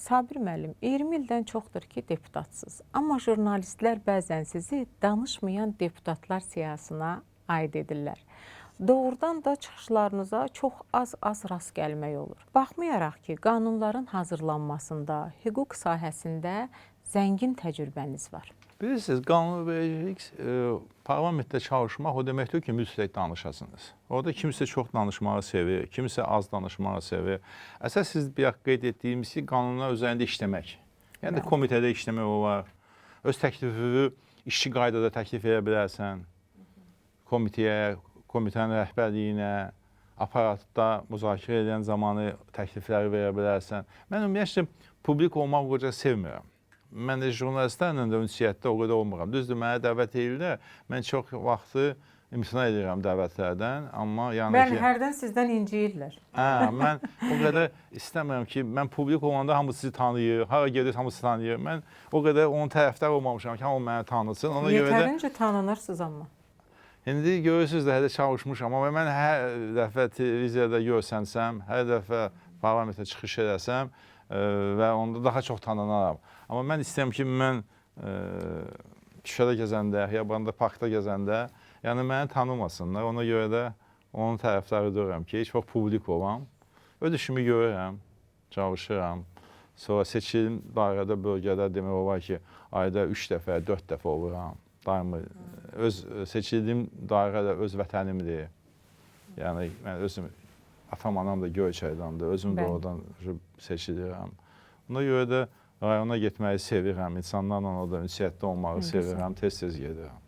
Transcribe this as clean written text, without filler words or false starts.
Sabir müəllim, 20 ildən çoxdur ki, deputatsınız. Amma jurnalistlər bəzən sizi danışmayan deputatlar siyahısına aid edirlər. Doğrudan da çıxışlarınıza çox az rast gəlmək olur. Baxmayaraq ki, qanunların hazırlanmasında, hüquq sahəsində zəngin təcrübəniz var. Bilirsiniz, qanunvericilik parlamentdə çalışmaq o deməkdir ki, mütləq danışasınız. Orada kimsə çox danışmağı sevir, kimsə az danışmağı sevir. Əsas siz bir qeyd etdiyimiz ki, qanunlar üzərində işləmək. Yəni komitədə işləmək olar. Öz təklifini işçi qaydada təklif edə bilərsən. Komitəyə, komitənin rəhbərliyinə, aparatda müzakirə edən zamanı təklifləri verə bilərsən. Mən ümumiyyətlə publik olmaq qoca sevmirəm. Mən də jurnalistlərlə də ünsiyyətdə o qədər olmuram. Düzdür, mənə dəvət edirlər. Mən çox vaxtı imtina edirəm dəvətlərdən, amma yəni ki... hərdən sizdən inciyirlər. Mən o qədər istəmirəm ki, mən publik olanda hamısı sizi tanıyır, hara gedir hamısı tanıyır. Mən o qədər onun tərəfdar olmamışam ki, hamı məni tanısın. Yetərincə tanınırsınız amma. İndi görürsünüz də, hələ çalışmışam, amma mən hər dəfə televiziyada görsənsəm, hər dəfə parlamentə çıxış edəsəm və onda daha çox tanınaram. Amma mən istəyirəm ki, mən küçədə gəzəndə, xiyabanda, parkda gəzəndə, yəni məni tanımasınlar. Ona görə də onun tərəfdarı deyirəm ki, heç vaxt publik olam. Öz işimi görürəm, çalışıram. Sonra seçilim dairədə, bölgədə demək olar ki, ayda 3 dəfə, 4 dəfə oluram. Daimi öz seçildiyim dairə də öz vətənimdir. Yəni mən özüm, atam, anam da Göyçaydandır, özüm də oradan seçilirəm. Ona görə də rayona getməyi sevirəm, insanlarla orada ünsiyyətdə olmağı sevirəm, tez-tez gedirəm.